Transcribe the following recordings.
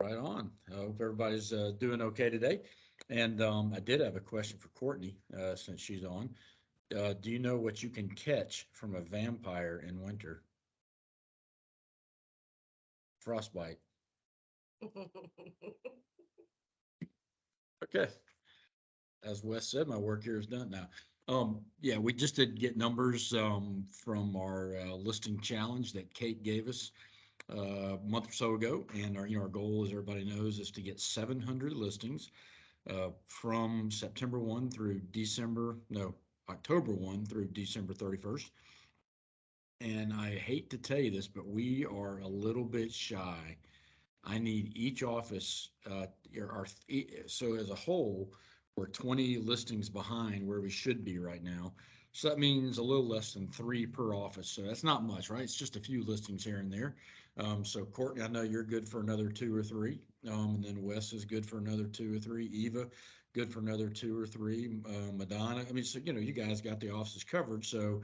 Right on. I hope everybody's doing okay today. And I did have a question for Courtney since she's on. Do you know what you can catch from a vampire in winter? Frostbite. Okay. As Wes said, my work here is done now. Yeah, we just did get numbers from our listing challenge that Kate gave us a month or so ago, and our goal, as everybody knows, is to get 700 listings from September 1 through December, no, October 1 through December 31st. And I hate to tell you this, but we are a little bit shy. I need each office, so as a whole, we're 20 listings behind where we should be right now. So that means a little less than three per office. So that's not much, right? It's just a few listings here and there. So Courtney, I know you're good for another two or three. And then Wes is good for another two or three. Eva, good for another two or three. Madonna, I mean, so, you guys got the offices covered. So,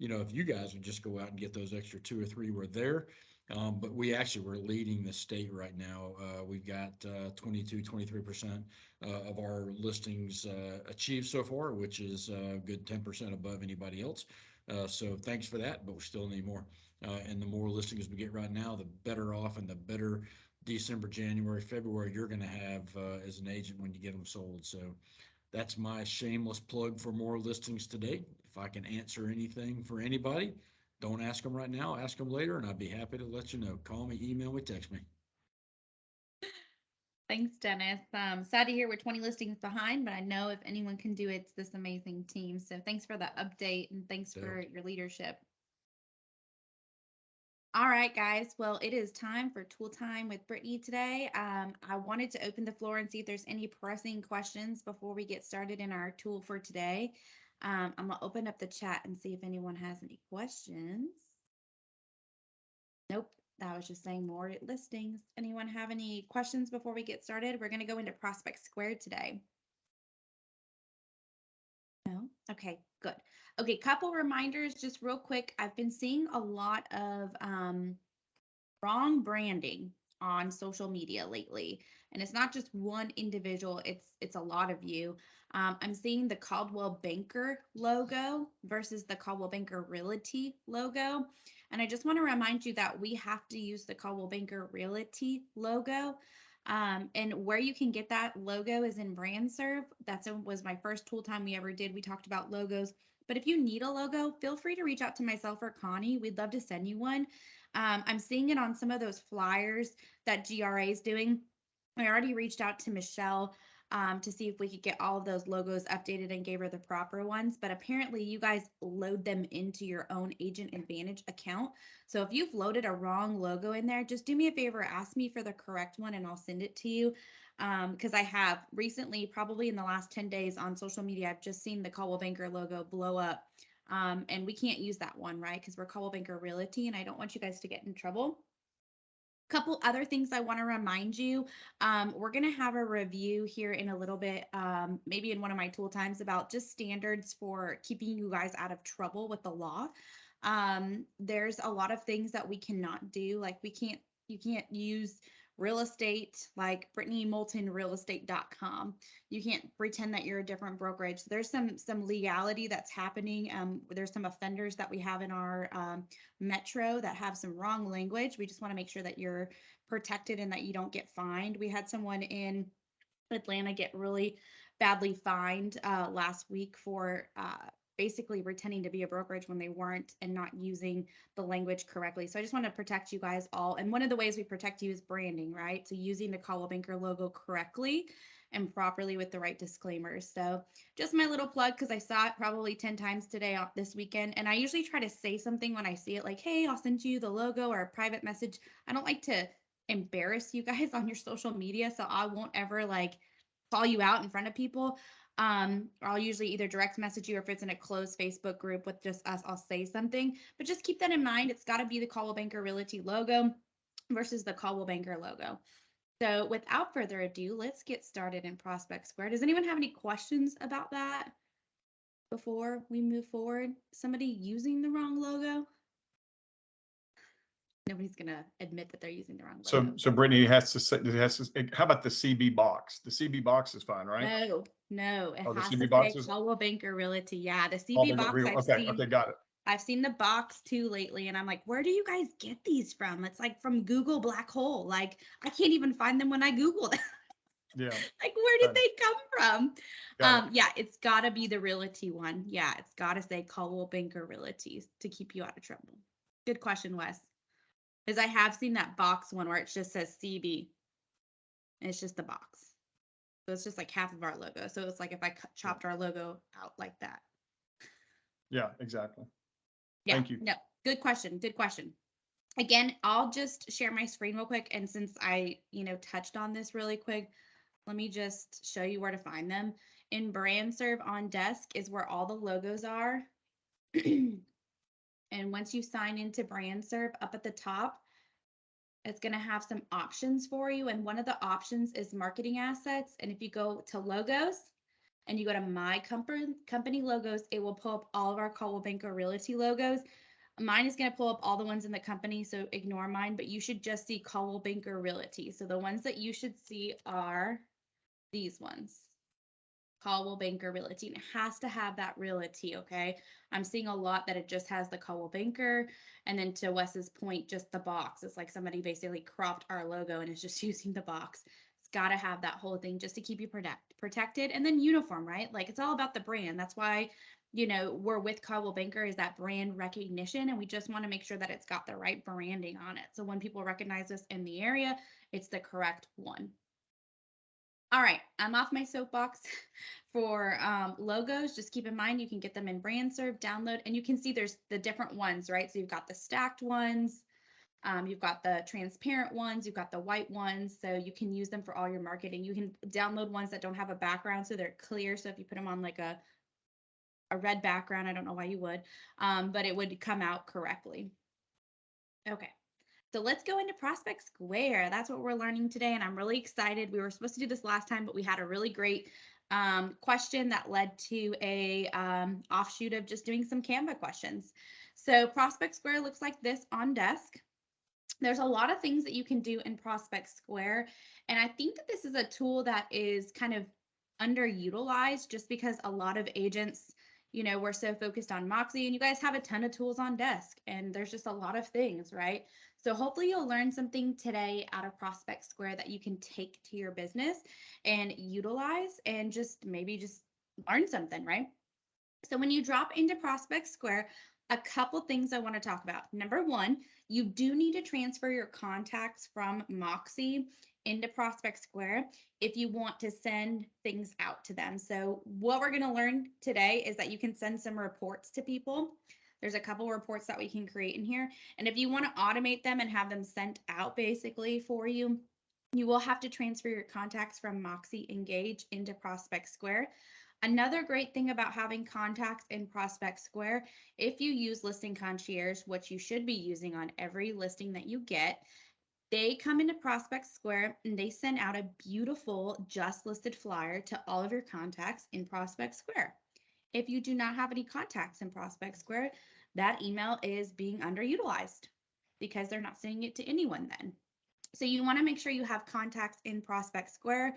if you guys would just go out and get those extra two or three, we're there. But we're leading the state right now. We've got 22, 23% of our listings achieved so far, which is a good 10% above anybody else. So thanks for that, but we still need more. And the more listings we get right now, the better off and the better December, January, February you're going to have as an agent when you get them sold. So that's my shameless plug for more listings today. If I can answer anything for anybody, don't ask them right now, ask them later, and I'd be happy to let you know. Call me, email me, text me. Thanks, Dennis. Sad to hear we're 20 listings behind, but I know if anyone can do it, it's this amazing team. So thanks for the update and thanks So, for your leadership. All right, guys. Well, it is time for tool time with Brittany today. I wanted to open the floor and see if there's any pressing questions before we get started in our tool for today. I'm going to open up the chat and see if anyone has any questions. Nope, that was just saying more listings. Anyone have any questions before we get started? We're going to go into Prospect Squared today. No? Okay, good. Okay, couple reminders just real quick. I've been seeing a lot of wrong branding on social media lately, and it's not just one individual, it's a lot of you. I'm seeing the Caldwell Banker logo versus the Caldwell Banker Realty logo, and I just want to remind you that we have to use the Caldwell Banker Realty logo. And where you can get that logo is in BrandServe. Was my first tool time we ever did. We talked about logos. But if you need a logo, feel free to reach out to myself or Connie. We'd love to send you one. I'm seeing it on some of those flyers that GRA is doing. I already reached out to Michelle to see if we could get all of those logos updated and gave her the proper ones. But apparently you guys load them into your own Agent Advantage account. So if you've loaded a wrong logo in there, just do me a favor, ask me for the correct one and I'll send it to you. Because I have recently, probably in the last 10 days on social media, I've just seen the Caldwell Banker logo blow up. And we can't use that one, right? Because we're Caldwell Banker Realty and I don't want you guys to get in trouble. Couple other things I want to remind you. We're going to have a review here in a little bit, maybe in one of my tool times, about just standards for keeping you guys out of trouble with the law. There's a lot of things that we cannot do. Like you can't use real estate like BrittanyMoultonRealEstate.com. You can't pretend that you're a different brokerage. There's some legality that's happening. There's some offenders that we have in our metro that have some wrong language. We just want to make sure that you're protected and that you don't get fined. We had someone in Atlanta get really badly fined last week for basically pretending to be a brokerage when they weren't and not using the language correctly. So I just want to protect you guys all. And one of the ways we protect you is branding, right? So using the Caldwell Banker logo correctly and properly with the right disclaimers. So just my little plug, because I saw it probably 10 times today this weekend. And I usually try to say something when I see it, like, hey, I'll send you the logo or a private message. I don't like to embarrass you guys on your social media. So I won't ever like call you out in front of people. Or I'll usually either direct message you, or if it's in a closed Facebook group with just us, I'll say something. But just keep that in mind. It's got to be the Caldwell Banker Realty logo versus the Caldwell Banker logo. So without further ado, let's get started in Prospect Square. Does anyone have any questions about that before we move forward? Somebody using the wrong logo? Nobody's gonna admit that they're using the wrong So, logo. so Brittany has to say, how about the CB box? The CB box is fine, right? No, it Oh, the has CB to say boxes? Coldwell Banker Realty. Yeah, the Oh, CB box okay, okay, got it. I've seen the box too lately, and I'm like, where do you guys get these from? It's like from Google Black Hole. Like, I can't even find them when I Google them. Yeah, Like, where did got it. they come from? Got it. Yeah, it's gotta be the realty one. Yeah, it's gotta say Coldwell Banker Realty to keep you out of trouble. Good question, Wes. Because I have seen that box one where it just says CB. And it's just the box. So it's just like half of our logo. So it's like if I chopped our logo out like that. Yeah, exactly. Yeah, Thank you. no, good question. Good question. Again, I'll just share my screen real quick. And since I, touched on this really quick, let me just show you where to find them. In Brand Serve on Desk is where all the logos are. And once you sign into Brand Serve, up at the top, it's going to have some options for you. And one of the options is marketing assets. And if you go to logos and you go to my company logos, it will pull up all of our Coldwell Banker Realty logos. Mine is going to pull up all the ones in the company, so ignore mine, but you should just see Coldwell Banker Realty. So the ones that you should see are these ones. Coldwell Banker Realty, and it has to have that realty, okay? I'm seeing a lot that it just has the Coldwell Banker, and then to Wes's point, just the box. It's like somebody basically cropped our logo and is just using the box. It's got to have that whole thing just to keep you protected, and then uniform, right? Like, it's all about the brand. That's why, we're with Coldwell Banker, is that brand recognition, and we just want to make sure that it's got the right branding on it. So when people recognize us in the area, it's the correct one. All right, I'm off my soapbox for logos. Just keep in mind, you can get them in Brand Serve, download, and you can see there's the different ones, right? So you've got the stacked ones, you've got the transparent ones, you've got the white ones. So you can use them for all your marketing. You can download ones that don't have a background, so they're clear. So if you put them on like a red background, I don't know why you would, but it would come out correctly. Okay. So let's go into Prospect Square. That's what we're learning today, and I'm really excited. We were supposed to do this last time, but we had a really great question that led to a offshoot of just doing some Canva questions. So Prospect Square looks like this on desk. There's a lot of things that you can do in Prospect Square, and I think that this is a tool that is kind of underutilized just because a lot of agents, we're so focused on Moxie, and you guys have a ton of tools on desk, and there's just a lot of things, right? So hopefully you'll learn something today out of Prospect Square that you can take to your business and utilize, and just maybe just learn something, right? So when you drop into Prospect Square, a couple things I want to talk about. Number one, you do need to transfer your contacts from Moxie into Prospect Square if you want to send things out to them. So what we're going to learn today is that you can send some reports to people. There's a couple reports that we can create in here. And if you want to automate them and have them sent out basically for you, you will have to transfer your contacts from Moxie Engage into Prospect Square. Another great thing about having contacts in Prospect Square, if you use Listing Concierge, which you should be using on every listing that you get, they come into Prospect Square and they send out a beautiful just listed flyer to all of your contacts in Prospect Square. If you do not have any contacts in Prospect Square, that email is being underutilized because they're not sending it to anyone then. So you want to make sure you have contacts in Prospect Square.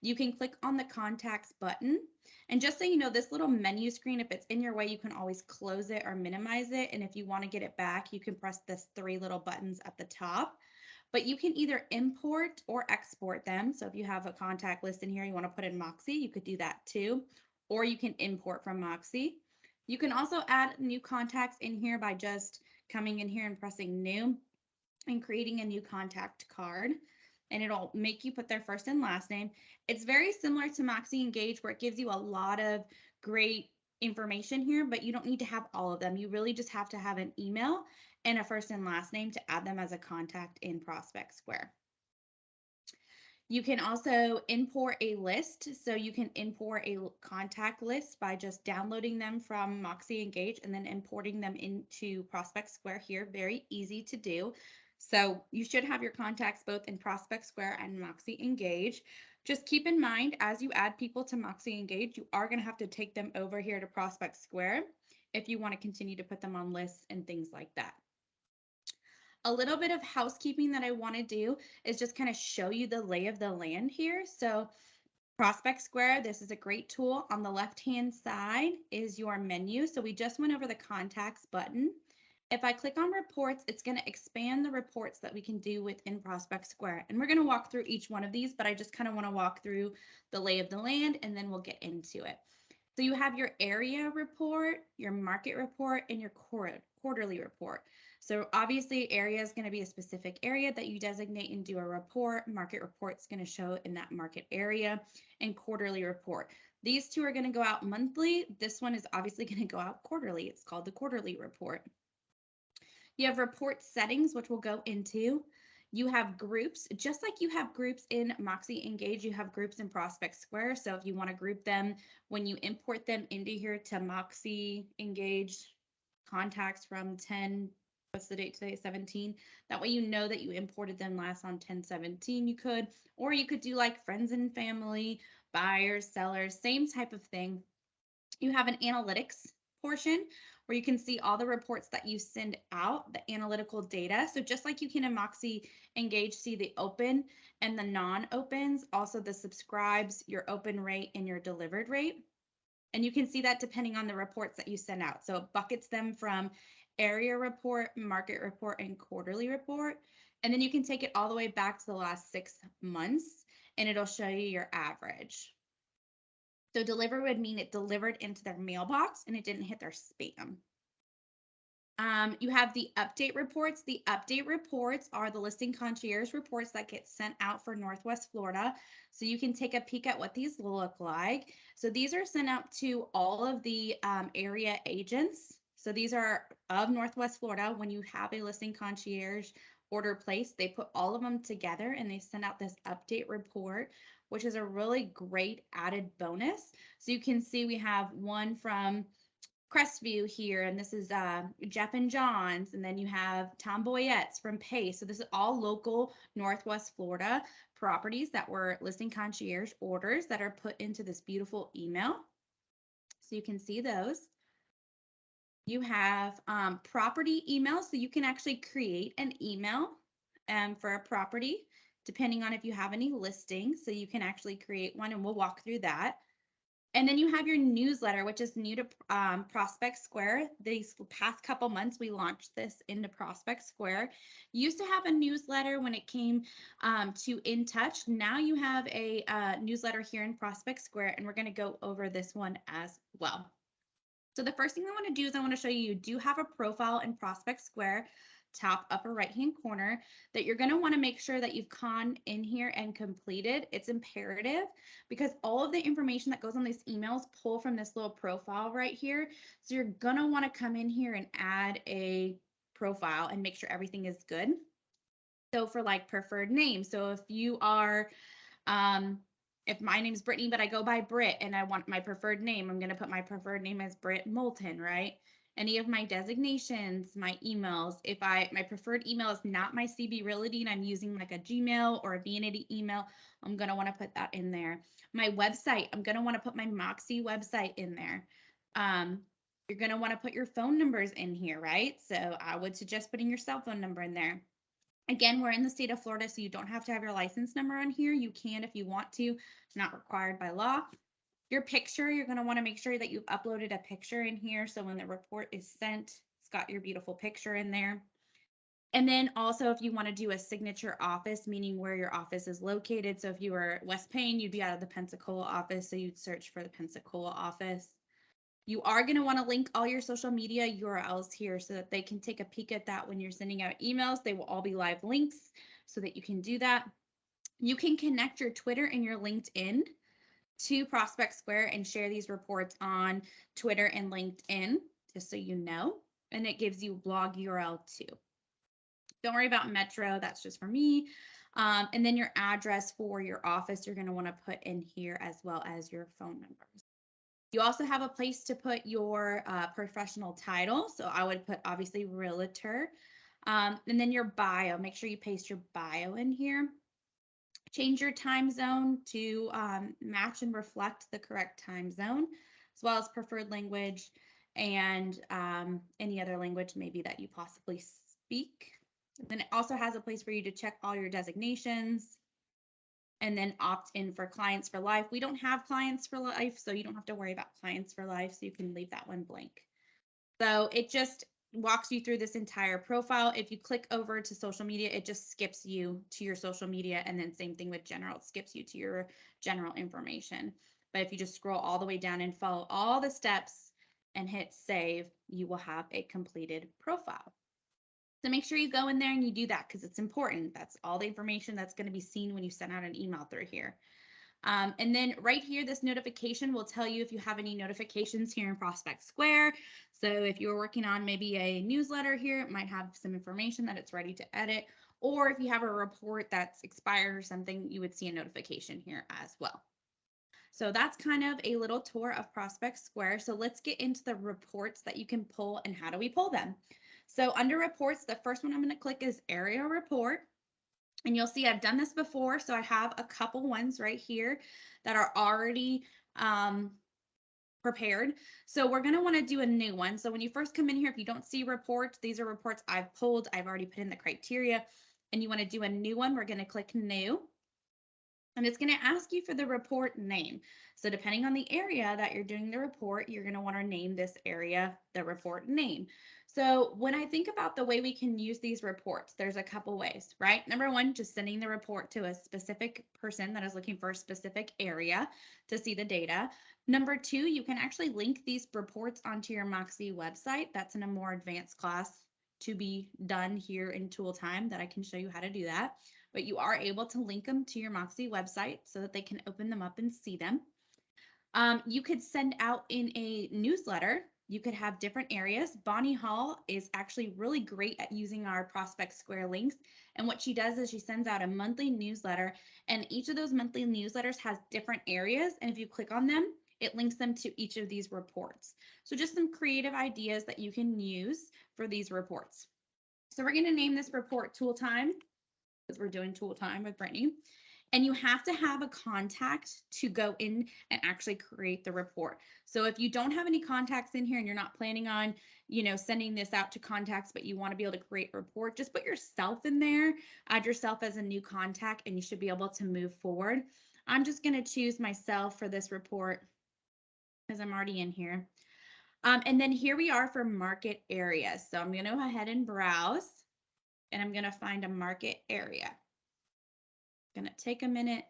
You can click on the contacts button. And just so you know, this little menu screen, if it's in your way, you can always close it or minimize it. And if you want to get it back, you can press this 3 little buttons at the top. But you can either import or export them. So if you have a contact list in here, you want to put in Moxie, you could do that too. Or you can import from Moxie. You can also add new contacts in here by just coming in here and pressing new and creating a new contact card. And it'll make you put their first and last name. It's very similar to Moxie Engage, where it gives you a lot of great information here, but you don't need to have all of them. You really just have to have an email and a first and last name to add them as a contact in Prospect Square. You can also import a list. So you can import a contact list by just downloading them from Moxie Engage and then importing them into Prospect Square here. Very easy to do. So you should have your contacts both in Prospect Square and Moxie Engage. Just keep in mind, as you add people to Moxie Engage, you are going to have to take them over here to Prospect Square if you want to continue to put them on lists and things like that. A little bit of housekeeping that I want to do is just kind of show you the lay of the land here. So Prospect Square, this is a great tool. On the left-hand side is your menu. So we just went over the contacts button. If I click on reports, it's going to expand the reports that we can do within Prospect Square. And we're going to walk through each one of these, but I just kind of want to walk through the lay of the land and then we'll get into it. So you have your area report, your market report, and your quarterly report. So obviously area is going to be a specific area that you designate and do a report. Market report is going to show in that market area, and quarterly report. These two are going to go out monthly. This one is obviously going to go out quarterly. It's called the quarterly report. You have report settings, which we'll go into. You have groups, just like you have groups in Moxie Engage, you have groups in Prospect Square. So if you want to group them, when you import them into here to Moxie Engage contacts from 10, what's the date today, 17. That way you know that you imported them last on 10/17 you could, or you could do like friends and family, buyers, sellers, same type of thing. You have an analytics portion where you can see all the reports that you send out, the analytical data. So just like you can in Moxie Engage see the open and the non-opens, also the subscribes, your open rate, and your delivered rate. And you can see that depending on the reports that you send out. So it buckets them from area report, market report, and quarterly report. And then you can take it all the way back to the last 6 months and it'll show you your average. So deliver would mean it delivered into their mailbox and it didn't hit their spam. You have the update reports. The update reports are the listing concierge reports that get sent out for Northwest Florida. So you can take a peek at what these look like. So these are sent out to all of the area agents. So these are of Northwest Florida. When you have a listing concierge order placed, they put all of them together and they send out this update report, which is a really great added bonus. So you can see we have one from Crestview here, and this is Jeff and John's, and then you have Tom Boyette's from Pace. So this is all local Northwest Florida properties that were listing concierge orders that are put into this beautiful email. So you can see those. You have property emails, so you can actually create an email for a property, depending on if you have any listings. So you can actually create one, and we'll walk through that. And then you have your newsletter, which is new to Prospect Square. These past couple months, we launched this into Prospect Square. You used to have a newsletter when it came to In Touch. Now you have a newsletter here in Prospect Square, and we're going to go over this one as well. So the first thing I want to do is I want to show you do have a profile in Prospect Square, top upper right-hand corner, that you're going to want to make sure that you've gone in here and completed. It's imperative because all of the information that goes on these emails pull from this little profile right here. So you're going to want to come in here and add a profile and make sure everything is good. So for like preferred names, so if you are, if my name's Brittany, but I go by Britt and I want my preferred name, I'm going to put my preferred name as Britt Moulton, right? Any of my designations, my emails, if my preferred email is not my CB Realty and I'm using like a Gmail or a Vanity email, I'm going to want to put that in there. My website, I'm going to want to put my Moxie website in there. You're going to want to put your phone numbers in here, right? So I would suggest putting your cell phone number in there. Again, we're in the state of Florida, so you don't have to have your license number on here. You can if you want to. It's not required by law. Your picture, you're going to want to make sure that you've uploaded a picture in here. So when the report is sent, it's got your beautiful picture in there. And then also if you want to do a signature office, meaning where your office is located. So if you were West Payne, you'd be out of the Pensacola office. So you'd search for the Pensacola office. You are going to want to link all your social media URLs here so that they can take a peek at that when you're sending out emails. They will all be live links so that you can do that. You can connect your Twitter and your LinkedIn to Prospect Square and share these reports on Twitter and LinkedIn, just so you know. And it gives you blog URL too. Don't worry about Metro, that's just for me. And then your address for your office, you're going to want to put in here as well as your phone numbers. You also have a place to put your professional title. So I would put obviously realtor. And then your bio, make sure you paste your bio in here. Change your time zone to match and reflect the correct time zone, as well as preferred language and any other language maybe that you possibly speak. Then it also has a place for you to check all your designations and then opt in for clients for life. We don't have clients for life, so you don't have to worry about clients for life. So you can leave that one blank. So it just walks you through this entire profile. If you click over to social media, it just skips you to your social media. And then same thing with general, it skips you to your general information. But if you just scroll all the way down and follow all the steps and hit save, you will have a completed profile. So make sure you go in there and you do that because it's important. That's all the information that's going to be seen when you send out an email through here. And then right here, this notification will tell you if you have any notifications here in Prospect Square. So if you're working on maybe a newsletter here, it might have some information that it's ready to edit. Or if you have a report that's expired or something, you would see a notification here as well. So that's kind of a little tour of Prospect Square. So let's get into the reports that you can pull and how do we pull them. So under reports, the first one I'm going to click is area report. And you'll see I've done this before. So I have a couple ones right here that are already prepared. So we're going to want to do a new one. So when you first come in here, if you don't see reports, these are reports I've pulled. I've already put in the criteria and you want to do a new one. We're going to click new. And it's going to ask you for the report name. So depending on the area that you're doing the report, you're going to want to name this area the report name. So when I think about the way we can use these reports, there's a couple ways, right? Number one, just sending the report to a specific person that is looking for a specific area to see the data. Number two, you can actually link these reports onto your Moxie website. That's in a more advanced class to be done here in Tool Time that I can show you how to do that. But you are able to link them to your Moxie website so that they can open them up and see them. You could send out in a newsletter. You could have different areas. Bonnie Hall is actually really great at using our Prospect Square links. And what she does is she sends out a monthly newsletter, and each of those monthly newsletters has different areas. And if you click on them, it links them to each of these reports. So just some creative ideas that you can use for these reports. So we're going to name this report Tool Time, because we're doing Tool Time with Brittany. And you have to have a contact to go in and actually create the report. So if you don't have any contacts in here and you're not planning on, sending this out to contacts, but you want to be able to create a report, just put yourself in there, add yourself as a new contact, and you should be able to move forward. I'm just going to choose myself for this report because I'm already in here. And then here we are for market areas. So I'm going to go ahead and browse. And I'm going to find a market area. Going to take a minute.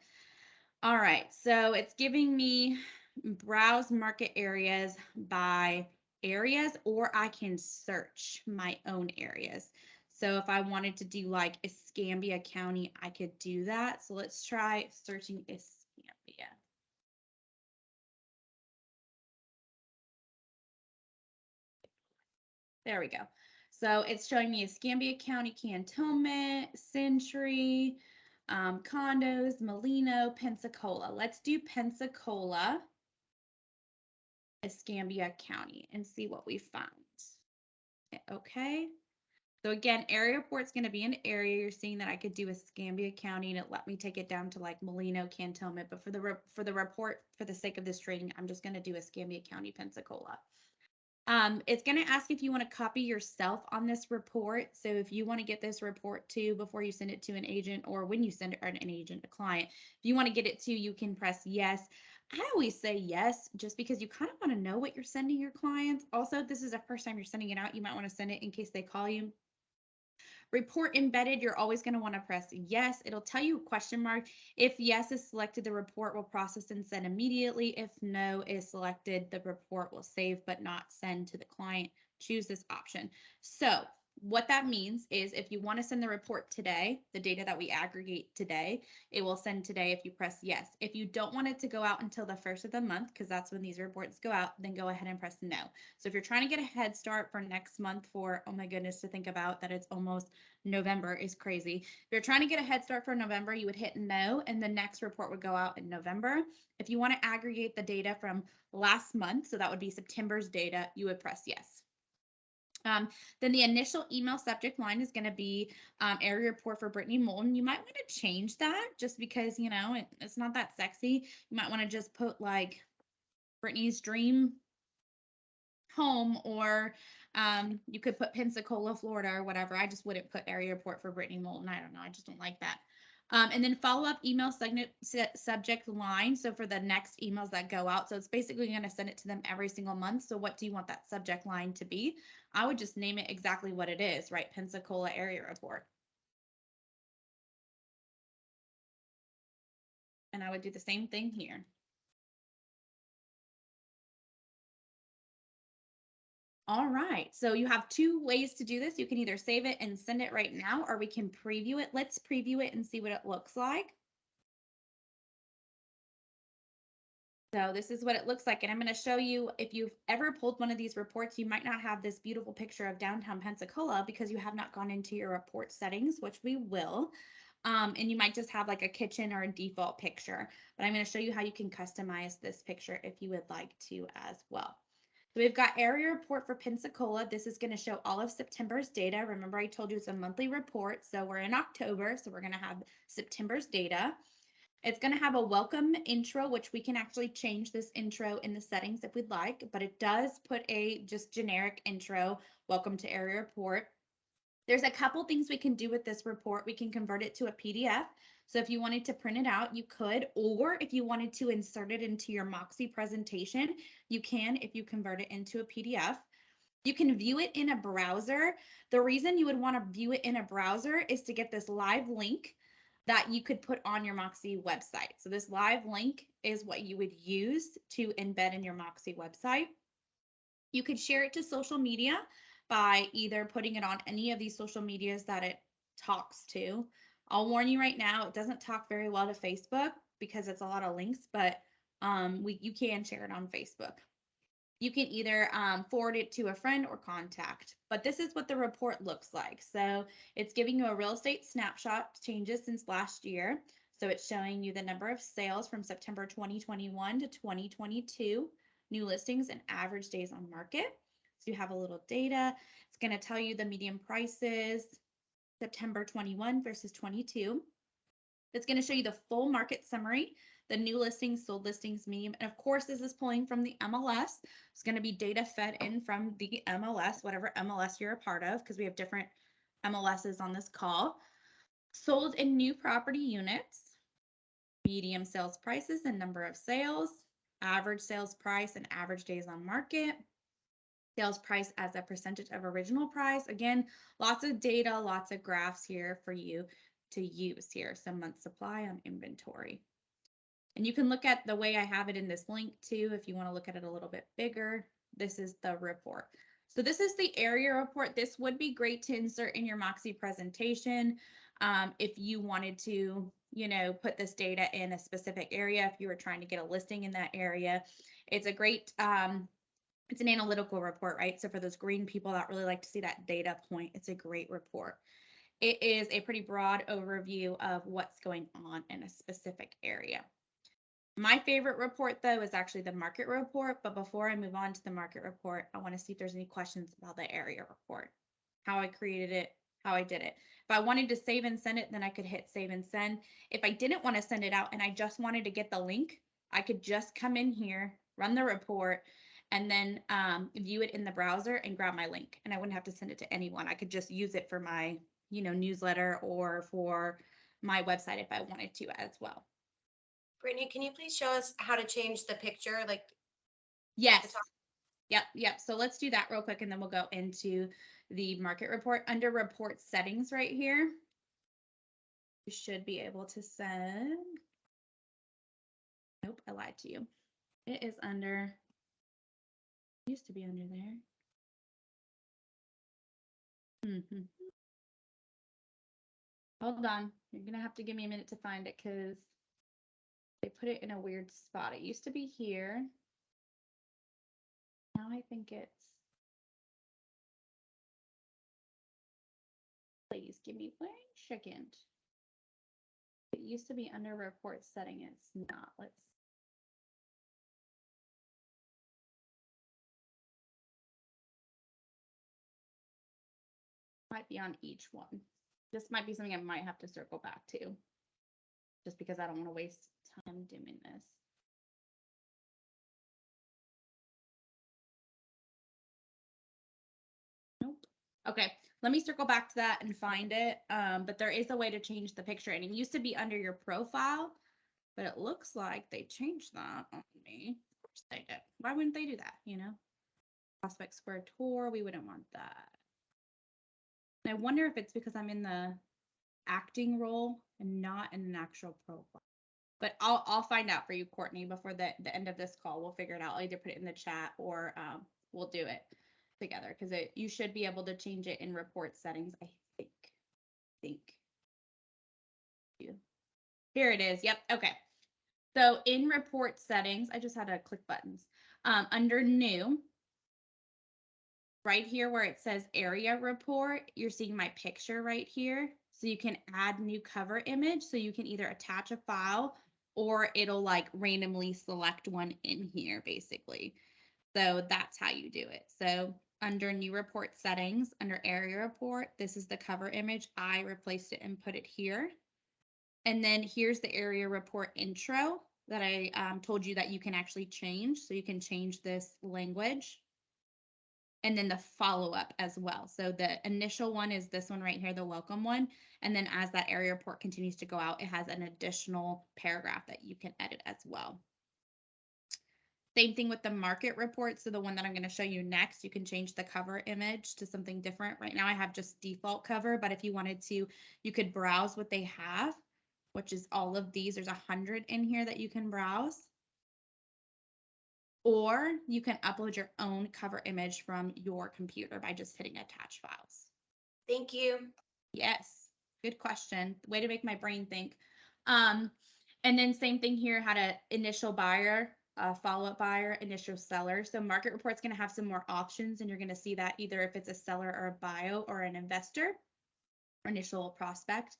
All right, so it's giving me browse market areas by areas, or I can search my own areas. So if I wanted to do like Escambia County, I could do that. So let's try searching Escambia. There we go. So it's showing me Escambia County, Cantonment, Century, condos, Molino, Pensacola. Let's do Pensacola, Escambia County, and see what we find. Okay. So again, area report's going to be an area. You're seeing that I could do Escambia County, and it let me take it down to like Molino, Cantonment. But for the report, for the sake of this training, I'm just going to do Escambia County, Pensacola. It's going to ask if you want to copy yourself on this report. So if you want to get this report to before you send it to an agent, or when you send it to an agent, a client, if you want to get it to, you can press yes. I always say yes, just because you kind of want to know what you're sending your clients. Also, this is the first time you're sending it out. You might want to send it in case they call you. Report embedded, you're always going to want to press yes. It'll tell you a question mark. If yes is selected, the report will process and send immediately. If no is selected, the report will save but not send to the client. Choose this option. So what that means is if you want to send the report today, the data that we aggregate today, it will send today if you press yes. If you don't want it to go out until the first of the month, because that's when these reports go out, then go ahead and press no. So if you're trying to get a head start for next month for, oh my goodness, to think about that it's almost November is crazy. If you're trying to get a head start for November, you would hit no, and the next report would go out in November. If you want to aggregate the data from last month, so that would be September's data, you would press yes. Then the initial email subject line is going to be area report for Brittany Moulton. You might want to change that just because, it's not that sexy. You might want to just put like Brittany's dream home, or You could put Pensacola, Florida or whatever. I just wouldn't put area report for Brittany Moulton. I don't know. I just don't like that. And then follow up email subject line. So for the next emails that go out, so it's basically going to send it to them every single month. So what do you want that subject line to be? I would just name it exactly what it is, right? Pensacola area report. And I would do the same thing here. All right, so you have two ways to do this. You can either save it and send it right now, or we can preview it. Let's preview it and see what it looks like. So this is what it looks like. And I'm going to show you, if you've ever pulled one of these reports, you might not have this beautiful picture of downtown Pensacola because you have not gone into your report settings, which we will. And you might just have like a kitchen or a default picture. But I'm going to show you how you can customize this picture if you would like to as well. So we've got area report for Pensacola. This is going to show all of September's data. Remember, I told you it's a monthly report. So we're in October, so we're going to have September's data. It's going to have a welcome intro, which we can actually change this intro in the settings if we'd like, but it does put a just generic intro, welcome to area report. There's a couple things we can do with this report. We can convert it to a PDF. So if you wanted to print it out, you could, or if you wanted to insert it into your Moxie presentation, you can if you convert it into a PDF. You can view it in a browser. The reason you would want to view it in a browser is to get this live link that you could put on your Moxie website. So this live link is what you would use to embed in your Moxie website. You could share it to social media by either putting it on any of these social medias that it talks to. I'll warn you right now, it doesn't talk very well to Facebook because it's a lot of links, but you can share it on Facebook. You can either forward it to a friend or contact, but this is what the report looks like. So it's giving you a real estate snapshot changes since last year. So it's showing you the number of sales from September 2021 to 2022, new listings and average days on market. So you have a little data. It's going to tell you the median prices, September 21 versus 22. It's going to show you the full market summary, the new listings, sold listings, medium. And of course, this is pulling from the MLS. It's going to be data fed in from the MLS, whatever MLS you're a part of, because we have different MLSs on this call. Sold in new property units, medium sales prices and number of sales, average sales price and average days on market, sales price as a percentage of original price. Again, lots of data, lots of graphs here for you to use here. Some month supply on inventory. And you can look at the way I have it in this link too, if you want to look at it a little bit bigger. This is the report. So this is the area report. This would be great to insert in your Moxie presentation. If you wanted to, put this data in a specific area, if you were trying to get a listing in that area. It's a great, it's an analytical report, right? So for those green people that really like to see that data point, it's a great report. It is a pretty broad overview of what's going on in a specific area. My favorite report, though, is actually the market report. But before I move on to the market report, I want to see if there's any questions about the area report, how I created it, how I did it. If I wanted to save and send it, then I could hit save and send. If I didn't want to send it out and I just wanted to get the link, I could just come in here, run the report, and then view it in the browser and grab my link. And I wouldn't have to send it to anyone. I could just use it for my, newsletter or for my website if I wanted to as well. Brittany, can you please show us how to change the picture? Yes. Yep. So let's do that real quick and then we'll go into the market report. Under report settings right here, you should be able to send. Nope, I lied to you. It is under, used to be under there. Hold on. You're going to have to give me a minute to find it because they put it in a weird spot. It used to be here. Now I think it's. Please give me 1 second. It used to be under report setting. It's not. Let's. Might be on each one. This might be something I might have to circle back to. Just because I don't want to waste time doing this. Okay, let me circle back to that and find it. But there is a way to change the picture, and it used to be under your profile, but it looks like they changed that on me. Of course they did. Why wouldn't they do that? You know, Prospect Square tour. We wouldn't want that. And I wonder if it's because I'm in the acting role and not in an actual profile. But I'll find out for you, Courtney, before the end of this call. We'll figure it out. I'll either put it in the chat or we'll do it together because you should be able to change it in report settings. I think. Here it is. Yep. Okay. So in report settings, I just had to click buttons. Under new, right here where it says area report, you're seeing my picture right here. So you can add new cover image. So you can either attach a file or it'll like randomly select one in here basically. So that's how you do it. So under new report settings, under area report, this is the cover image. I replaced it and put it here. And then here's the area report intro that I told you that you can actually change. So you can change this language. And then the follow-up as well. So the initial one is this one right here, the welcome one. And then as that area report continues to go out, it has an additional paragraph that you can edit as well. Same thing with the market report. So the one that I'm going to show you next, you can change the cover image to something different. Right now I have just default cover, but if you wanted to, you could browse what they have, which is all of these. There's 100 in here that you can browse. Or you can upload your own cover image from your computer by just hitting attach files. Thank you. Yes, good question. Way to make my brain think. And then same thing here, had an initial buyer, follow-up buyer, initial seller. So market report's going to have some more options, and you're going to see that either if it's a seller or a bio or an investor or initial prospect,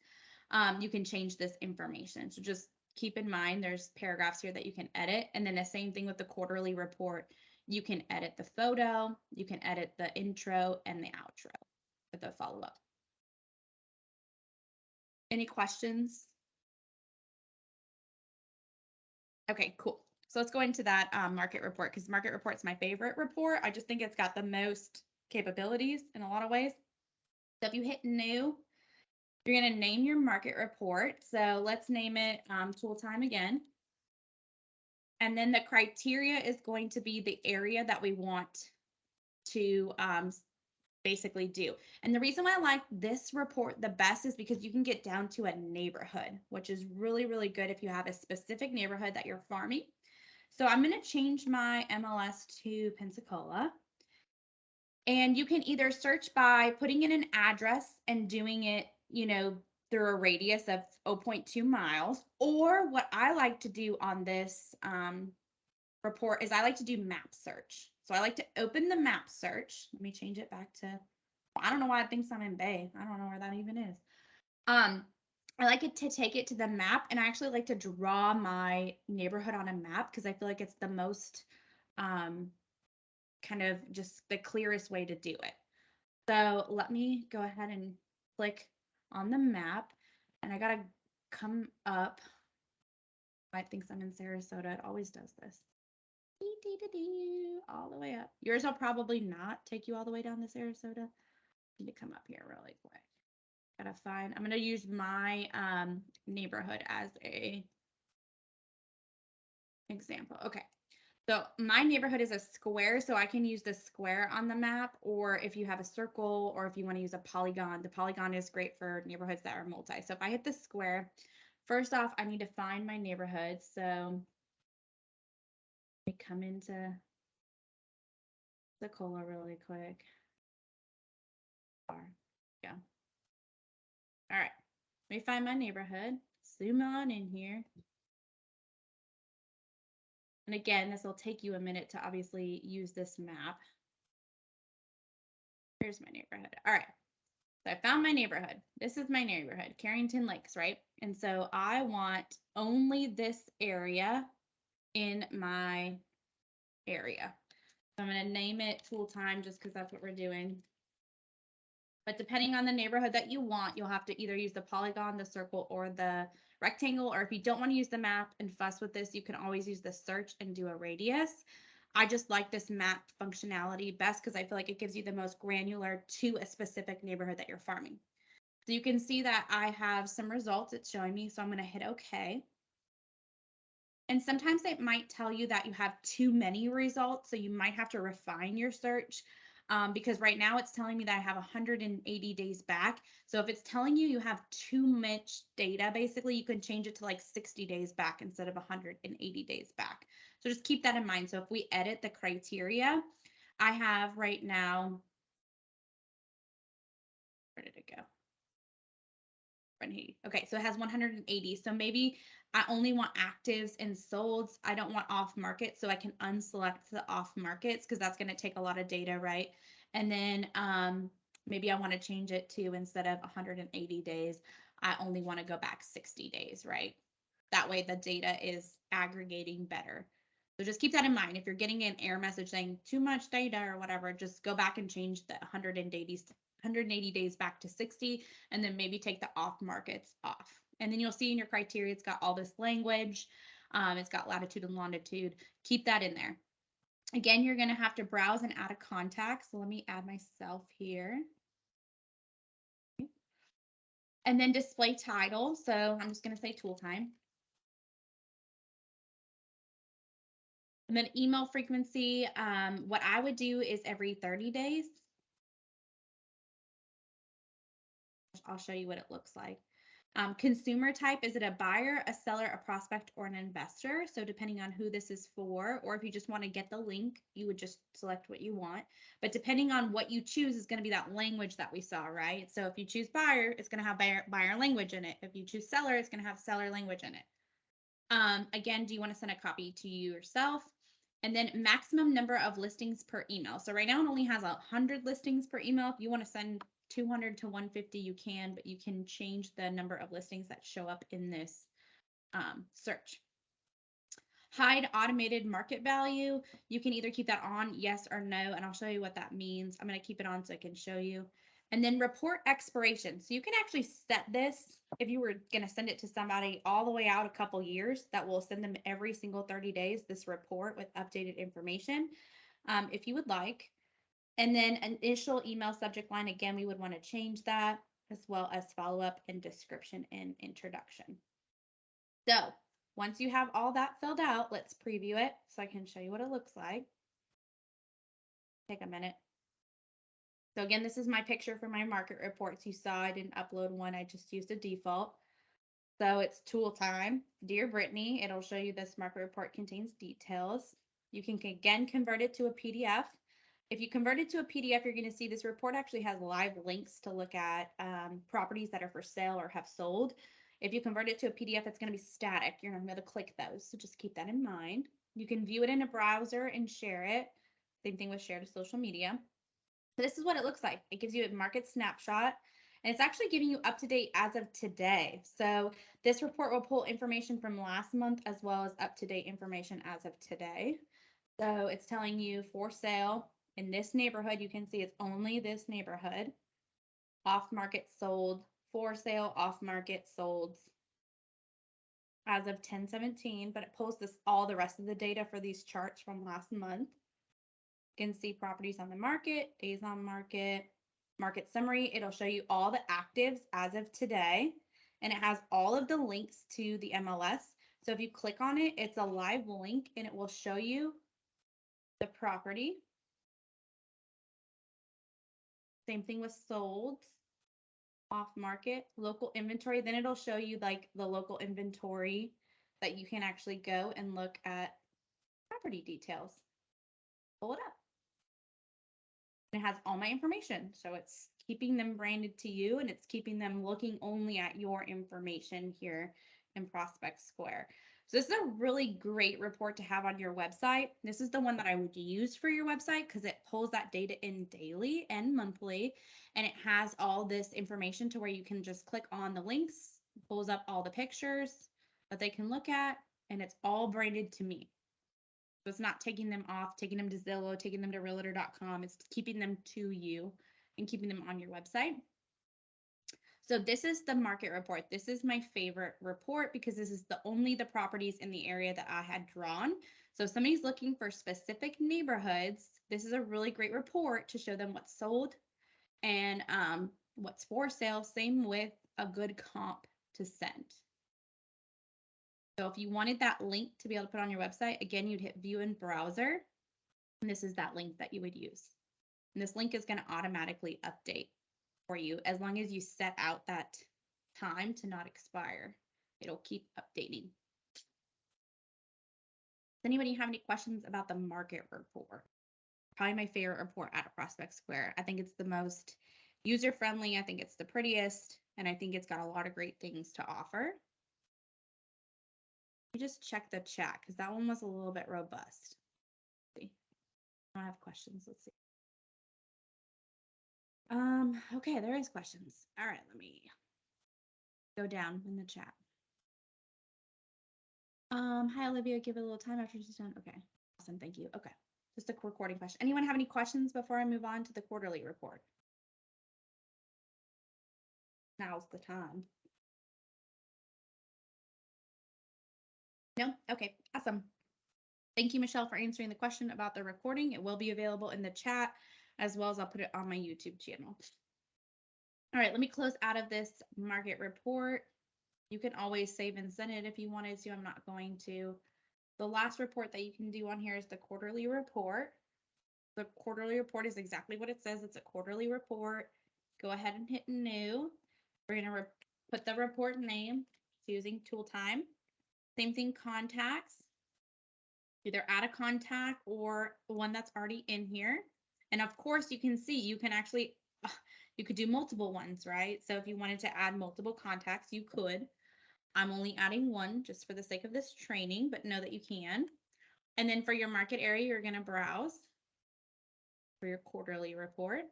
you can change this information. So just keep in mind there's paragraphs here that you can edit. And then the same thing with the quarterly report. You can edit the photo, you can edit the intro and the outro with the follow-up. Any questions? Okay, cool. So let's go into that market report because market report's my favorite report. I just think it's got the most capabilities in a lot of ways. So if you hit new, you're going to name your market report. So let's name it tool time again. And then the criteria is going to be the area that we want to basically do. And the reason why I like this report the best is because you can get down to a neighborhood, which is really, really good if you have a specific neighborhood that you're farming. So I'm going to change my MLS to Pensacola. And you can either search by putting in an address and doing it, you know, through a radius of 0.2 miles. Or what I like to do on this report is I like to do map search. So I like to open the map search. Let me change it back to, I don't know why it thinks I'm in Bay. I don't know where that even is. I like it to take it to the map, and I actually like to draw my neighborhood on a map because I feel like it's the most kind of just the clearest way to do it. So let me go ahead and click on the map, and I gotta come up. It thinks I'm in Sarasota. It always does this. All the way up. Yours will probably not take you all the way down to Sarasota. Need to come up here really quick. Gotta find, I'm gonna use my neighborhood as a example. Okay, so my neighborhood is a square, so I can use the square on the map, or if you have a circle, or if you want to use a polygon, the polygon is great for neighborhoods that are multi. So if I hit the square, first off, I need to find my neighborhood. So let me come into the Pensacola really quick. Yeah. All right, let me find my neighborhood, zoom on in here. And again, this will take you a minute to obviously use this map. Here's my neighborhood. All right, so I found my neighborhood. This is my neighborhood, Carrington Lakes, right? And so I want only this area in my area. So I'm going to name it Tool Time just because that's what we're doing. But depending on the neighborhood that you want, you'll have to either use the polygon, the circle, or the rectangle. Or if you don't want to use the map and fuss with this, you can always use the search and do a radius. I just like this map functionality best because I feel like it gives you the most granular to a specific neighborhood that you're farming. So you can see that I have some results it's showing me, so I'm going to hit OK. And sometimes it might tell you that you have too many results, so you might have to refine your search because right now it's telling me that I have 180 days back. So if it's telling you you have too much data, basically you can change it to like 60 days back instead of 180 days back. So just keep that in mind. So if we edit the criteria, I have right now, where did it go? 180. Okay, so it has 180. So maybe I only want actives and solds. I don't want off market, so I can unselect the off markets because that's going to take a lot of data, right? And then maybe I want to change it to, instead of 180 days, I only want to go back 60 days, right? That way the data is aggregating better. So just keep that in mind. If you're getting an error message saying too much data or whatever, just go back and change the 180 days back to 60, and then maybe take the off markets off. And then you'll see in your criteria, it's got all this language. It's got latitude and longitude. Keep that in there. Again, you're going to have to browse and add a contact. So let me add myself here. And then display title. So I'm just going to say tool time. And then email frequency. What I would do is every 30 days. I'll show you what it looks like. Consumer type, is it a buyer, a seller, a prospect, or an investor? So depending on who this is for, or if you just want to get the link, you would just select what you want. But depending on what you choose is going to be that language that we saw, right? So if you choose buyer, it's going to have buyer language in it. If you choose seller, it's going to have seller language in it. Again, do you want to send a copy to you yourself? And then maximum number of listings per email. So right now it only has 100 listings per email. If you want to send 200 to 150, you can, but you can change the number of listings that show up in this search. Hide automated market value. You can either keep that on, yes or no, and I'll show you what that means. I'm going to keep it on so I can show you. And then report expiration. So you can actually set this if you were going to send it to somebody all the way out a couple years, that will send them every single 30 days, this report with updated information, if you would like. And then initial email subject line, again, we would want to change that, as well as follow-up and description and introduction. So once you have all that filled out, let's preview it so I can show you what it looks like. Take a minute. So again, this is my picture for my market reports. You saw I didn't upload one. I just used a default. So it's tool time. Dear Brittany, it'll show you this market report contains details. You can again convert it to a PDF. If you convert it to a PDF, you're going to see this report actually has live links to look at properties that are for sale or have sold. If you convert it to a PDF, it's going to be static. You're not going to be able to click those. So just keep that in mind. You can view it in a browser and share it. Same thing with share to social media. So this is what it looks like. It gives you a market snapshot, and it's actually giving you up to date as of today. So this report will pull information from last month as well as up to date information as of today. So it's telling you for sale in this neighborhood. You can see it's only this neighborhood. Off market sold, for sale, off market sold as of 10/17, but it pulls all the rest of the data for these charts from last month. You can see properties on the market, days on market, market summary. It'll show you all the actives as of today, and it has all of the links to the MLS. So if you click on it, it's a live link and it will show you the property. Same thing with sold, off market, local inventory. Then it'll show you like the local inventory that you can actually go and look at property details. Pull it up. It has all my information. So it's keeping them branded to you, and it's keeping them looking only at your information here in Prospect Square. So this is a really great report to have on your website. This is the one that I would use for your website because it pulls that data in daily and monthly, and it has all this information to where you can just click on the links, pulls up all the pictures that they can look at, and it's all branded to me. So it's not taking them off, taking them to Zillow, taking them to realtor.com. It's keeping them to you and keeping them on your website. So this is the market report. This is my favorite report because this is the properties in the area that I had drawn. So if somebody's looking for specific neighborhoods, this is a really great report to show them what's sold and what's for sale. Same with a good comp to send. So if you wanted that link to be able to put on your website, again, you'd hit view in browser. And this is that link that you would use. And this link is going to automatically update for you as long as you set out that time to not expire. It'll keep updating. Does anybody have any questions about the market report? Probably my favorite report out of Prospect Square. I think it's the most user-friendly. I think it's the prettiest, and I think it's got a lot of great things to offer. Let me just check the chat because that one was a little bit robust. Let's see. I don't have questions. Let's see. Okay, there is questions. All right, let me go down in the chat. Hi Olivia, give it a little time after she's done. Okay, awesome, thank you. Okay, just a recording question. Anyone have any questions before I move on to the quarterly report? Now's the time. No? Okay, awesome. Thank you, Michelle, for answering the question about the recording. It will be available in the chat as well as I'll put it on my YouTube channel. All right, let me close out of this market report. You can always save and send it if you wanted to. I'm not going to. The last report that you can do on here is the quarterly report. The quarterly report is exactly what it says. It's a quarterly report. Go ahead and hit new. We're going to put the report name using tool time. Same thing, contacts. Either add a contact or one that's already in here. And of course, you can see you can actually, you could do multiple ones, right? So if you wanted to add multiple contacts, you could. I'm only adding one just for the sake of this training, but know that you can. And then for your market area, you're going to browse for your quarterly report.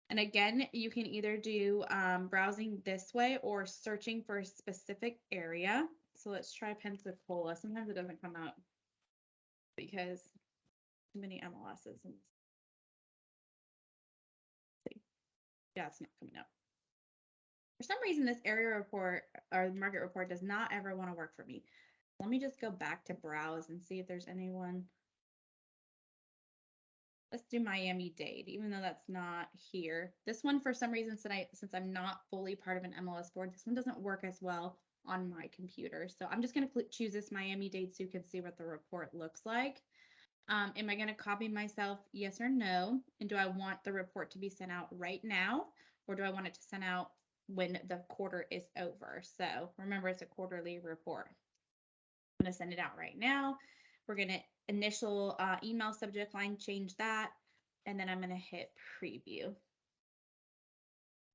And again, you can either do browsing this way or searching for a specific area. So let's try Pensacola. Sometimes it doesn't come out because too many MLSs. And yeah, it's not coming up. For some reason, this area report or market report does not ever want to work for me. Let me just go back to browse and see if there's anyone. Let's do Miami-Dade, even though that's not here. This one, for some reason, since I'm not fully part of an MLS board, this one doesn't work as well on my computer. So I'm just going to choose this Miami-Dade so you can see what the report looks like. Am I going to copy myself? Yes or no? And do I want the report to be sent out right now? Or do I want it to send out when the quarter is over? So remember, it's a quarterly report. I'm going to send it out right now. We're going to initial email subject line, change that. And then I'm going to hit preview.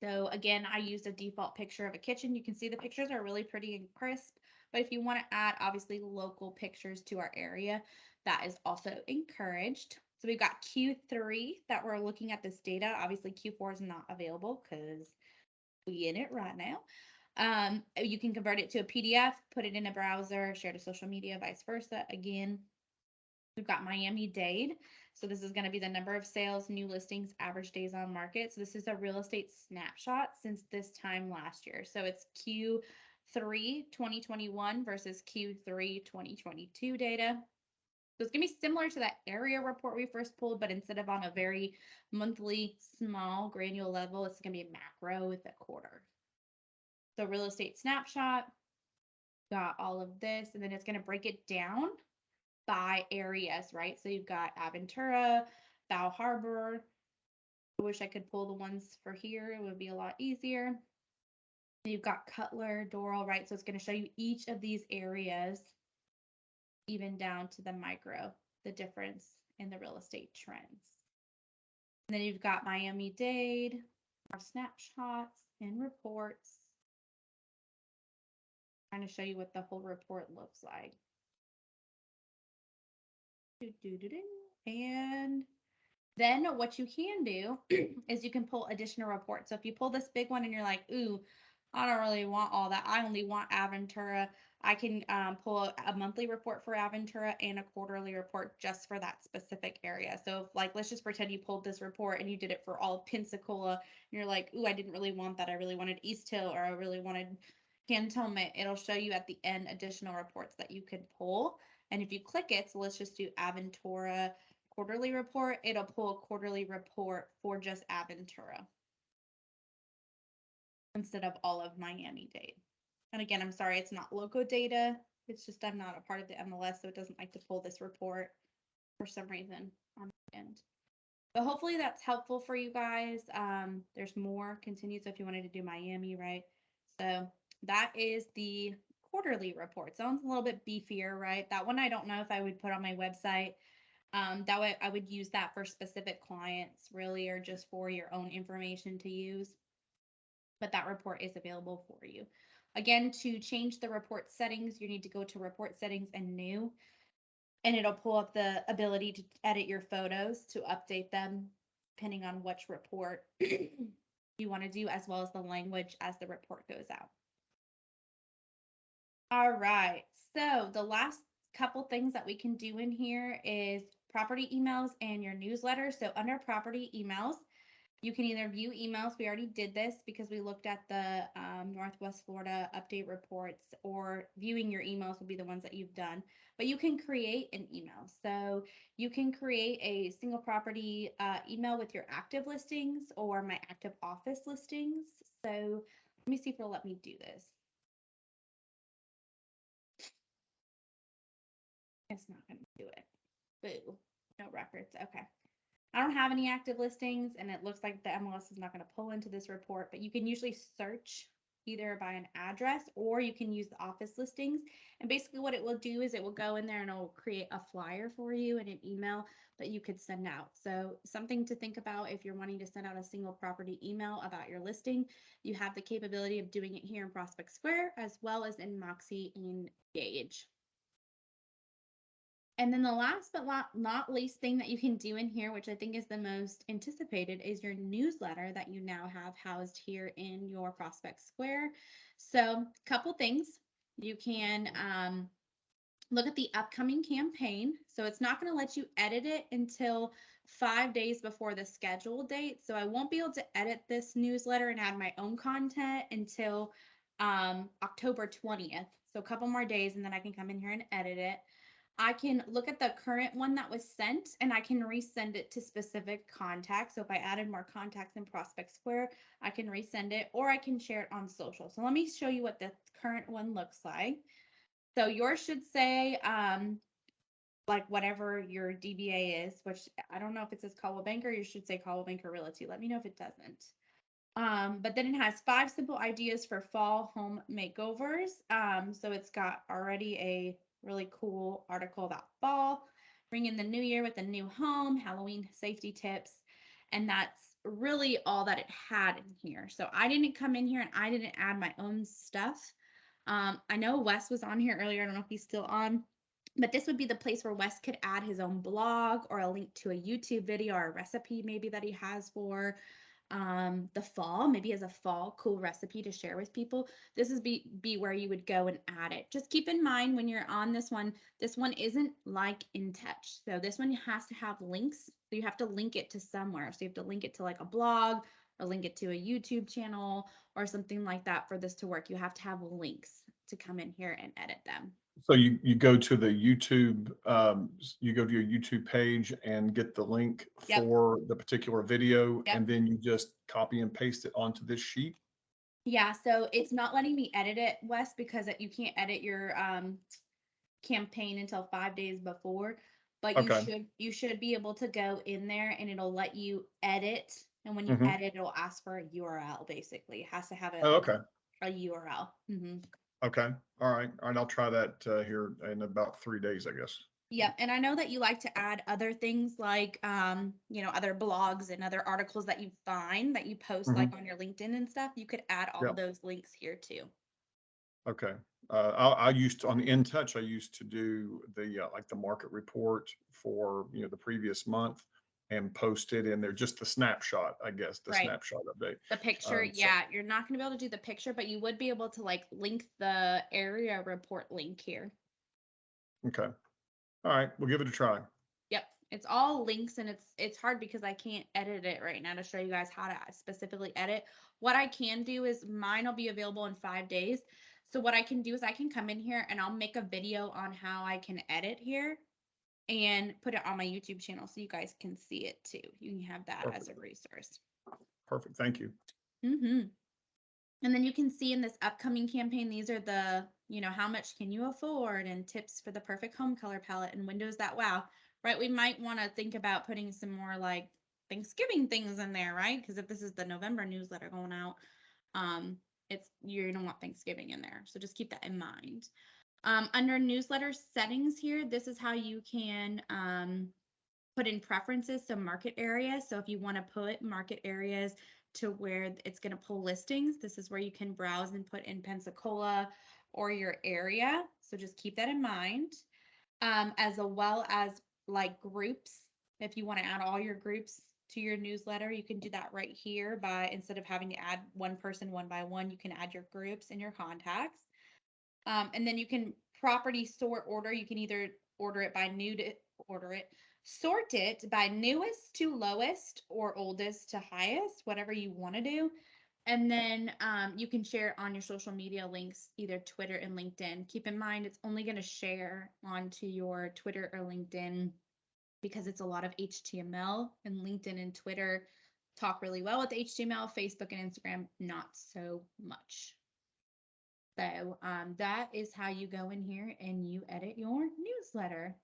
So again, I used a default picture of a kitchen. You can see the pictures are really pretty and crisp. But if you want to add, obviously, local pictures to our area, that is also encouraged. So we've got Q3 that we're looking at this data. Obviously, Q4 is not available because we in it right now. You can convert it to a PDF, put it in a browser, share to social media, vice versa. Again, we've got Miami-Dade. So this is going to be the number of sales, new listings, average days on market. So this is a real estate snapshot since this time last year. So it's Q3 2021 versus Q3 2022 data. So it's going to be similar to that area report we first pulled, but instead of on a very monthly, small, granular level, it's going to be a macro with a quarter. So real estate snapshot, got all of this, and then it's going to break it down by areas, right? So you've got Aventura, Bow Harbor. I wish I could pull the ones for here. It would be a lot easier. You've got Cutler, Doral, right? So it's going to show you each of these areas, even down to the micro, the difference in the real estate trends. And then you've got Miami-Dade, our snapshots and reports. Trying to show you what the whole report looks like. And then what you can do is you can pull additional reports. So if you pull this big one and you're like, ooh, I don't really want all that. I only want Aventura. I can pull a monthly report for Aventura and a quarterly report just for that specific area. So, if, like, let's just pretend you pulled this report and you did it for all of Pensacola, and you're like, "Ooh, I didn't really want that. I really wanted East Hill, or I really wanted Cantonment." It'll show you at the end additional reports that you could pull. And if you click it, so let's just do Aventura quarterly report, it'll pull a quarterly report for just Aventura instead of all of Miami-Dade. And again, I'm sorry, it's not local data. It's just I'm not a part of the MLS, so it doesn't like to pull this report for some reason on the end. But hopefully that's helpful for you guys. There's more continued. So if you wanted to do Miami, right? So that is the quarterly report. Sounds a little bit beefier, right? That one I don't know if I would put on my website. That way I would use that for specific clients, really, or just for your own information to use. But that report is available for you. Again, to change the report settings, you need to go to report settings and new, and it'll pull up the ability to edit your photos to update them depending on which report you want to do, as well as the language as the report goes out. All right, so the last couple things that we can do in here is property emails and your newsletter. So under property emails, you can either view emails. We already did this because we looked at the Northwest Florida update reports, or viewing your emails will be the ones that you've done. But you can create an email. So you can create a single property email with your active listings or my active office listings. So let me see if it'll let me do this. It's not going to do it. Boo. No records. Okay. I don't have any active listings, and it looks like the MLS is not going to pull into this report, but you can usually search either by an address, or you can use the office listings. And basically what it will do is it will go in there and it will create a flyer for you in an email that you could send out. So something to think about if you're wanting to send out a single property email about your listing. You have the capability of doing it here in Prospect Square, as well as in Moxie and Gage. And then the last but not least thing that you can do in here, which I think is the most anticipated, is your newsletter that you now have housed here in your Prospect Square. So a couple things. You can look at the upcoming campaign. So it's not going to let you edit it until 5 days before the scheduled date. So I won't be able to edit this newsletter and add my own content until October 20th. So a couple more days, and then I can come in here and edit it. I can look at the current one that was sent, and I can resend it to specific contacts. So if I added more contacts in Prospect Square, I can resend it, or I can share it on social. So let me show you what the current one looks like. So yours should say like whatever your DBA is, which I don't know if it says Caldwell Banker. You should say Caldwell Banker Realty. Let me know if it doesn't. But then it has 5 simple ideas for fall home makeovers. So it's got already a really cool article about fall, bring in the new year with a new home, Halloween safety tips, and that's really all that it had in here. So I didn't come in here and I didn't add my own stuff. I know Wes was on here earlier. I don't know if he's still on, but this would be the place where Wes could add his own blog or a link to a YouTube video or a recipe maybe that he has for the fall. Maybe he has a fall cool recipe to share with people. This is be where you would go and add it. Just keep in mind when you're on this one isn't like InTouch. So this one has to have links. So you have to link it to somewhere. So you have to link it to like a blog or link it to a YouTube channel or something like that for this to work. You have to have links to come in here and edit them. So you go to the YouTube, you go to your YouTube page and get the link Yep. for the particular video, Yep. and then you just copy and paste it onto this sheet. Yeah, so it's not letting me edit it, Wes, because you can't edit your campaign until 5 days before. But Okay. you should be able to go in there and it'll let you edit. And when you Mhm. edit, it'll ask for a URL. Basically, it has to have Oh, okay. a URL. Okay. All right. I'll try that here in about 3 days, I guess. Yep. And I know that you like to add other things like, other blogs and other articles that you find that you post like on your LinkedIn and stuff. You could add all Yeah. of those links here too. Okay. I used to, on the InTouch, I used to do the like the market report for the previous month, and post it in there, just the snapshot, I guess, the Right. snapshot update. The picture, So- yeah, you're not gonna be able to do the picture, but you would be able to like link the area report link here. Okay. All right, we'll give it a try. Yep, it's all links and it's hard because I can't edit it right now to show you guys how to specifically edit. What I can do is mine will be available in 5 days. So what I can do is I can come in here and I'll make a video on how I can edit here and put it on my YouTube channel so you guys can see it too. You can have that as a resource. Perfect, thank you. And then you can see in this upcoming campaign, these are the, how much can you afford and tips for the perfect home color palette and windows that wow, right? We might want to think about putting some more like Thanksgiving things in there, right? Because if this is the November newsletter going out, you're gonna want Thanksgiving in there. So just keep that in mind. Under newsletter settings here, this is how you can put in preferences, so market areas. So if you want to put market areas to where it's going to pull listings, this is where you can browse and put in Pensacola or your area. So just keep that in mind. As well as like groups. If you want to add all your groups to your newsletter, you can do that right here by, instead of having to add one person one by one, you can add your groups and your contacts. And then you can property sort order. You can either sort it by newest to lowest or oldest to highest, whatever you want to do. And then you can share it on your social media links, either Twitter and LinkedIn. Keep in mind, it's only going to share onto your Twitter or LinkedIn because it's a lot of HTML, and LinkedIn and Twitter talk really well with HTML, Facebook and Instagram, not so much. So that is how you go in here and you edit your newsletter.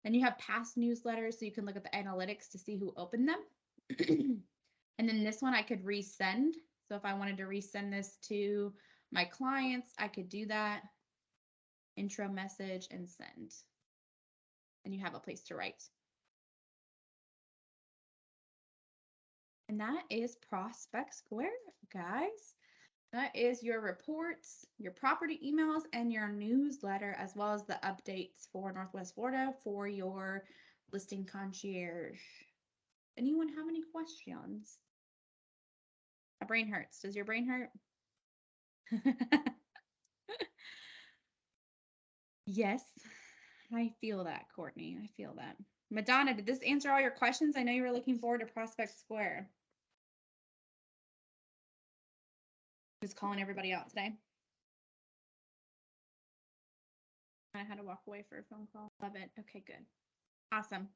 Then you have past newsletters, so you can look at the analytics to see who opened them. And then this one I could resend. So if I wanted to resend this to my clients, I could do that. Intro message and send. And you have a place to write. And that is Prospect Square, guys. That is your reports, your property emails, and your newsletter, as well as the updates for Northwest Florida for your listing concierge. Anyone have any questions? My brain hurts. Does your brain hurt? Yes, I feel that, Courtney. I feel that. Madonna, did this answer all your questions? I know you were looking forward to Prospect Square. Just calling everybody out today. I had to walk away for a phone call. Love it. Okay, good. Awesome.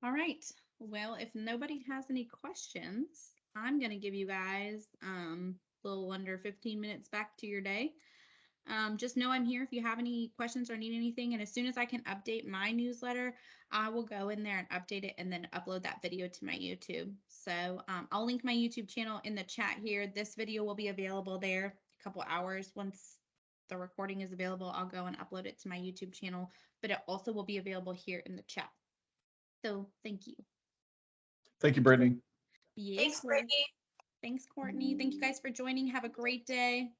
All right. Well, if nobody has any questions, I'm going to give you guys a little under 15 minutes back to your day. Just know I'm here if you have any questions or need anything. And as soon as I can update my newsletter, I will go in there and update it and then upload that video to my YouTube. So I'll link my YouTube channel in the chat here. This video will be available there a couple hours. Once the recording is available, I'll go and upload it to my YouTube channel, but it also will be available here in the chat. So thank you. Thank you, Brittany. Yes, Thanks, Brittany. Thanks, Courtney. Thank you guys for joining. Have a great day.